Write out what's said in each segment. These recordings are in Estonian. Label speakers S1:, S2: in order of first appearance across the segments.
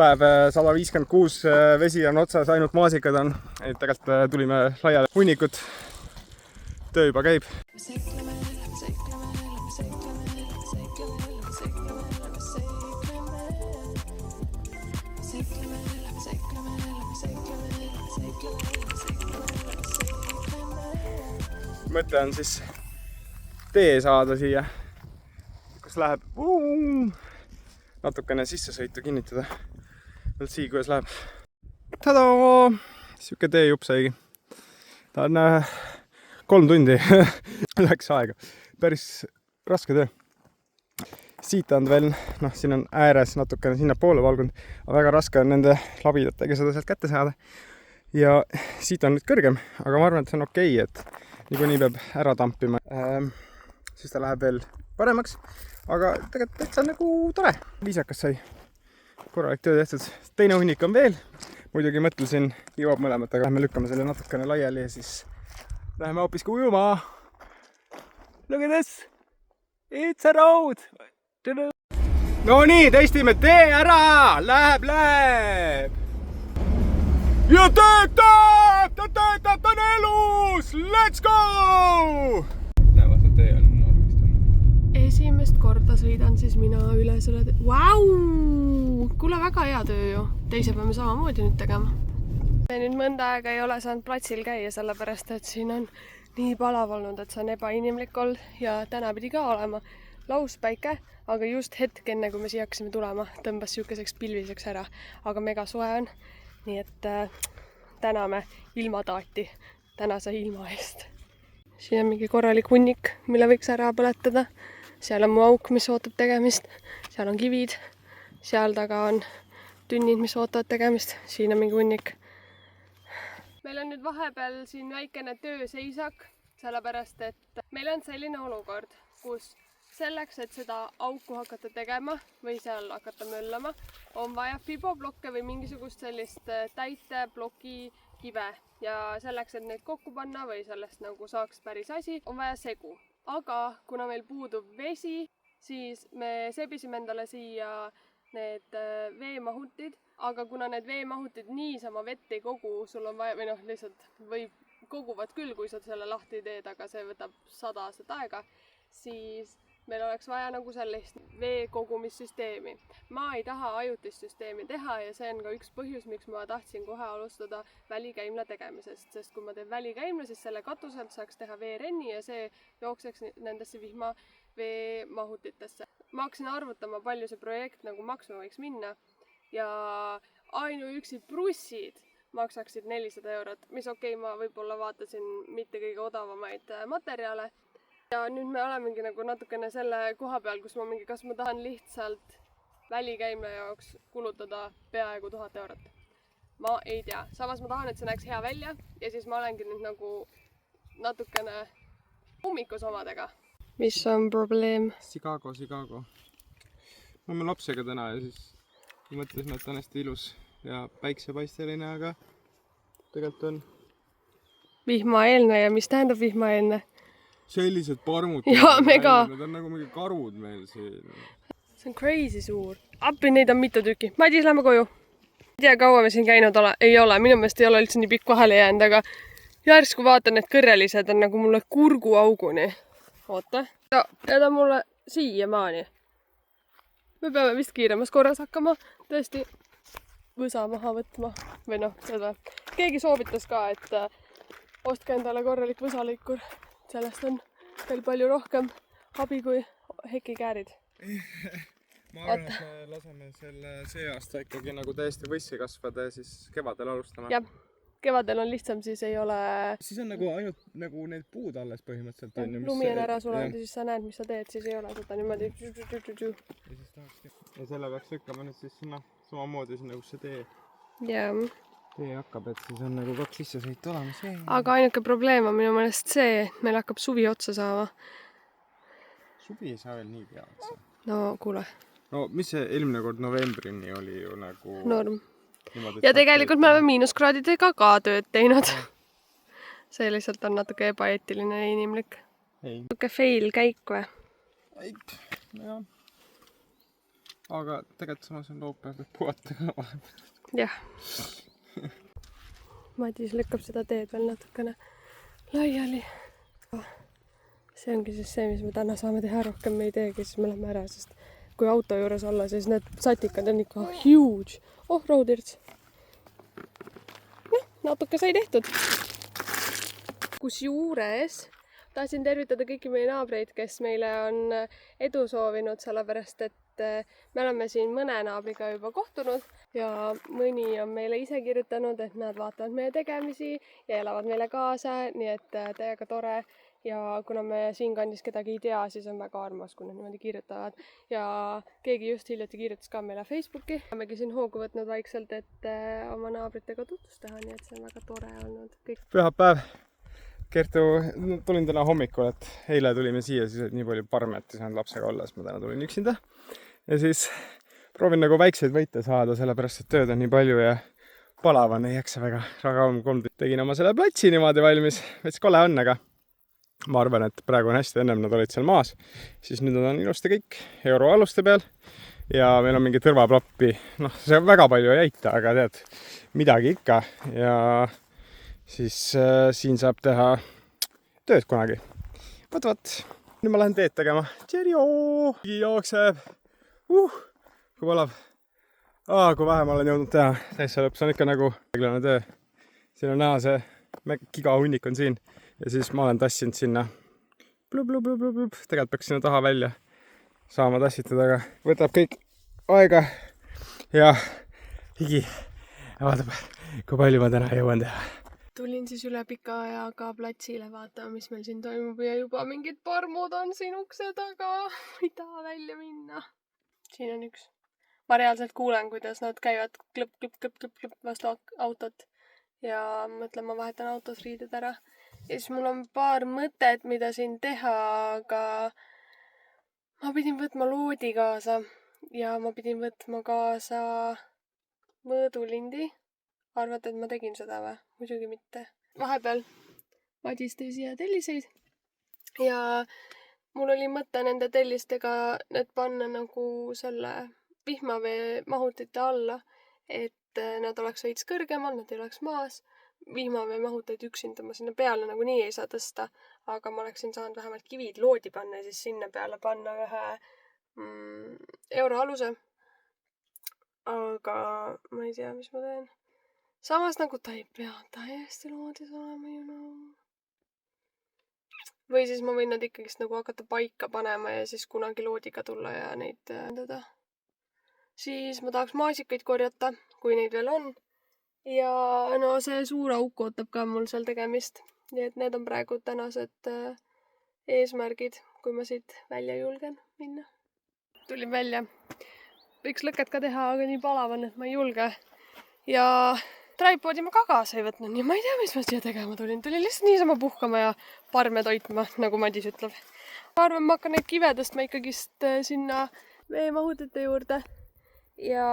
S1: päev 156 vesi on otsas, ainult maasikad on. Et tegelikult tulime laiale hunnikud. Töö juba käib. Mõte on siis tee saada siia, kus läheb natukene sissesõitu kinnitada. Võlt siia, kuidas läheb. Tadaa! Siuke teejupp saigi. Ta on 3 tundi läks aega. Päris raske töö. Siit on veel, siin on ääres natukene sinna poole valgunud, aga väga raske on nende labidatega seda sealt kätte saada. Ja siit on nüüd kõrgem, aga ma arvan, et see on okei, et niikuinii peab ära tampima. Siis ta läheb veel paremaks, aga tegelikult täitsa nagu tore. Viisakas sai. Korralik töö tehtud. Teine hunnik on veel. Muidugi mõtlesin, jõuab mõlemat, aga lähme lükkame selle natukene laiali ja siis läheme hoopiski ujuma. Look at this! It's a road! No nii, testime tee ära! Läheb! Ja töötab! Ta on elus! Let's go! Näevad, et tee on orgistanud.
S2: Esimest korda sõidan siis mina üle selle tee. Vau! Kuule, väga hea töö ju. Teise peame samamoodi nüüd tegema. Me nüüd mõnda aega ei ole saanud platsil käia, sellepärast et siin on nii palav olnud, et see on ebainimlik olnud ja täna pidi ka olema lauspäike, aga just hetk enne, kui me siia hakkasime tulema, tõmbas siukeseks pilviseks ära, aga mega soe on. Nii et täname ilmataati tänase ilma eest. Siin on mingi korralik hunnik, mille võiks ära põletada. Seal on mu auk, mis ootab tegemist. Seal on kivid. Seal taga on tünnid, mis ootavad tegemist. Siin on mingi hunnik. Meil on nüüd vahepeal siin väikene tööseisak, sellepärast et meil on selline olukord, kus selleks, et seda auku hakata tegema või seal hakata möllama, on vaja fiboblokke või mingisugust sellist täitebloki kive. Ja selleks, et neid kokku panna või sellest nagu saaks päris asi, on vaja segu. Aga kuna meil puudub vesi, siis me sebisime endale siia need veemahutid. Aga kuna need veemahutid niisama vett ei kogu, sul on vaja, või lihtsalt koguvad küll, kui sa selle lahti teed, aga see võtab 100 aastat aega, siis meil oleks vaja nagu sellist vee kogumissüsteemi. Ma ei taha ajutist süsteemi teha ja see on ka üks põhjus, miks ma tahtsin kohe alustada välikäimla tegemisest. Sest kui ma teen välikäimla, siis selle katuselt saaks teha veerenni ja see jookseks nendesse vihma veemahutitesse. Ma hakkasin arvutama, palju see projekt nagu maksma võiks minna ja ainuüksi brussid maksaksid 400 €, mis okei, ma võib-olla vaatasin mitte kõige odavamaid materjale. Ja nüüd me olemegi nagu natukene selle koha peal, kus kas ma tahan lihtsalt välikäimla jaoks kulutada peaaegu 1000 €. Ma ei tea. Samas ma tahan, et see näeks hea välja ja siis ma olengi nüüd nagu natukene ummikus omadega. Mis on probleem?
S1: Chicago. Me oleme lapsega täna ja siis mõtlesime, et on hästi ilus ja päiksepaisteline, aga tegelikult on
S2: vihmaeelne ja mis tähendab vihmaeelne?
S1: Sellised parmud.
S2: Ja mega.
S1: Need on nagu mingi karud meil siin.
S2: See on crazy suur. Appi neid on mitu tükki. Madis, lähme koju. Ei tea, kaua me siin käinud ei ole. Minu meelest ei ole üldse nii pikk vahele jäänud, aga järsku vaatan, et kõrrelised on nagu mulle kurguauguni. Oota. Ja ta mulle siiamaani. Me peame vist kiiremas korras hakkama tõesti võsa maha võtma. Või seda. Keegi soovitas ka, et ostke endale korralik võsalõikur. Sellest on veel palju rohkem abi kui hekikäärid.
S1: Ma arvan, et me laseme see aasta ikkagi nagu täiesti võssi kasvada ja siis kevadel alustame.
S2: Jah, kevadel on lihtsam, siis ei ole...
S1: Siis on nagu ainult nagu need puud alles põhimõtteliselt.
S2: Lumi on ära sulanud ja siis sa näed, mis sa teed, siis ei ole seda niimoodi.
S1: Ja selle peaks lükkama nüüd siis sinna samamoodi sinna, kus see tee hakkab, et siis on nagu 2 sissesõitu olemas.
S2: Aga ainuke probleem on minu meelest see, et meil hakkab suvi otsa saama.
S1: Suvi ei saa veel nii pea otsa.
S2: No kuule.
S1: No mis see eelmine kord novembrini oli ju nagu...
S2: Norm. Ja tegelikult me oleme miinuskraadidega ka tööd teinud. See lihtsalt on natuke ebaeetiline ja inimlik. Natuke fail käik või?
S1: Jah. aga tegelikult samas on laupäev, võib puhata ka vahepeal.
S2: jah. Madis lükkab seda teed veel natukene laiali. See ongi siis see, mis me täna saame teha, rohkem me ei teegi, siis me lähme ära, sest kui auto juures olla, siis need satikad on ikka huge. Oh, roadirts. Noh, natuke sai tehtud. Kusjuures tahtsin tervitada kõiki meie naabreid, kes meile on edu soovinud, sellepärast et me oleme siin mõne naabriga juba kohtunud ja mõni on meile ise kirjutanud, et nad vaatavad meie tegemisi ja elavad meile kaasa, nii et täiega tore. Ja kuna me siinkandis kedagi ei tea, siis on väga armas, kui nad niimoodi kirjutavad. Ja keegi just hiljati kirjutas ka meile Facebooki. Olemegi siin hoogu võtnud vaikselt, et oma naabritega tutvust teha, nii et see on väga tore olnud.
S1: Pühapäev. Kertu, tulin täna hommikul, et eile tulime siia, siis oli nii palju parme, et ei saanud lapsega olla, siis ma täna tulin üksinda. Ja siis proovin nagu väikseid võite saada, sellepärast et tööd on nii palju ja palavan, ei jaksa väga. Raga on tegin oma selle platsi niimoodi valmis. Veits kole on, aga ma arvan, et praegu on hästi, ennem nad olid seal maas. Siis nüüd on ilusti kõik euroaluste peal ja meil on mingi tõrvaplappi. Noh, see väga palju ei jäita, aga tead, midagi ikka. Ja siis siin saab teha tööd kunagi. Võt. Nüüd ma lähen teed tegema. Tšerio! Jookseb. Kui palav. Kui vähe ma olen jõudnud teha. Täitsa lõpp, see on ikka nagu reeglane töö. Siin on näha see gigahunnik on siin. Ja siis ma olen tassinud sinna. Tegelikult peaks sinna taha välja saama tassitud, aga võtab kõik aega ja higi. Ja vaatab, kui palju ma täna jõuan teha.
S2: Tulin siis üle pika ajaga platsile vaatama, mis meil siin toimub ja juba mingid parmud on siin ukse taga. Ei taha välja minna. Siin on üks. Ma reaalselt kuulen, kuidas nad käivad klõpp vastu autot ja mõtlen, ma vahetan autos riided ära. Ja siis mul on paar mõtet, mida siin teha, aga ma pidin võtma loodi kaasa ja ma pidin võtma kaasa mõõdulindi. Arvate, et ma tegin seda või? Muidugi mitte. Vahepeal Madis tõi siia telliseid ja mul oli mõte nende tellistega need panna nagu selle vihmavee mahutite alla, et nad oleks veits kõrgemal, nad ei oleks maas. Vihmavee mahuteid üksinda ma sinna peale nagu nii ei saa tõsta, aga ma oleksin saanud vähemalt kivid loodi panna ja siis sinna peale panna ühe euroaluse. Aga ma ei tea, mis ma teen. Samas nagu ta ei pea täiesti loodis olema, you know. Või siis ma võin nad ikkagist nagu hakata paika panema ja siis kunagi loodiga tulla ja neid endada. Siis ma tahaks maasikaid korjata, kui neid veel on. Ja no see suur auk ootab ka mul seal tegemist. Nii et need on praegu tänased eesmärgid, kui ma siit välja julgen minna. Tulin välja. Võiks lõket ka teha, aga nii palav on, et ma ei julge. Ja tripoodi ma ka kaasa ei võtnud, nii ma ei tea, mis ma siia tegema tulin. Tulin lihtsalt niisama puhkama ja parme toitma, nagu Madis ütleb. Ma arvan, ma hakkan neid kive tõstma ikkagist sinna veemahutite juurde ja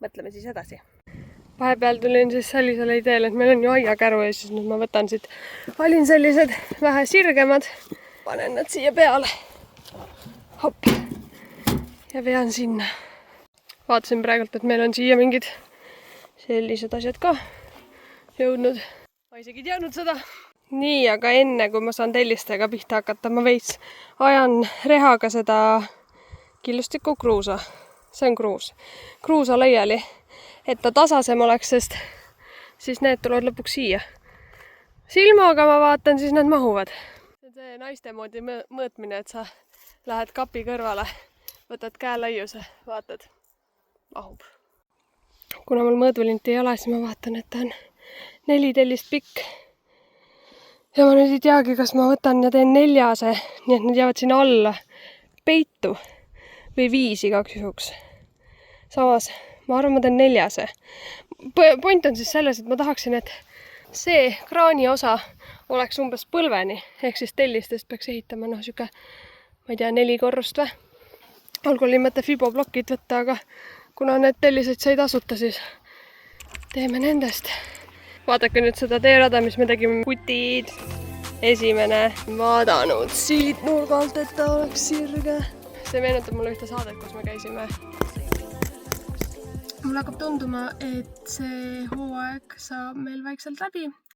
S2: mõtleme siis edasi. Vahepeal tulin siis sellisele ideele, et meil on ju aiakäru ja siis nüüd ma võtan siit. Valin sellised vähe sirgemad, panen nad siia peale. Hopp. Ja vean sinna. Vaatasin praegult, et meil on siia mingid sellised asjad ka jõudnud. Ma isegi teadnud seda. Nii, aga enne kui ma saan tellistega pihta hakata, ma veits ajan rehaga seda killustikku kruusa. See on kruus. Kruusa laiali, et ta tasasem oleks, sest siis need tulevad lõpuks siia. Silmaga ma vaatan, siis nad mahuvad. See naiste moodi mõõtmine, et sa lähed kapi kõrvale, võtad käe laiuse, vaatad, mahub. Kuna mul mõõdulinti ei ole, siis ma vaatan, et ta on 4 tellist pikk. Ja ma nüüd ei teagi, kas ma võtan ja teen 4, nii et need jäävad sinna alla peitu või 5 igaks juhuks. Samas, ma arvan, ma teen 4. Point on siis selles, et ma tahaksin, et see kraani osa oleks umbes põlveni, ehk siis tellistest peaks ehitama siuke, ma ei tea, 4 korrust või. Algul oli mõte fiboblokid võtta, aga kuna need tellised sai tasuta, siis teeme nendest. Vaadake nüüd seda teerada, mis me tegime. Kutid. Esimene vaadanud siit nurgalt, et ta oleks sirge. see meenutab mulle ühte saadet, kus me käisime. Mulle hakkab tunduma, et see hooaeg saab meil vaikselt läbi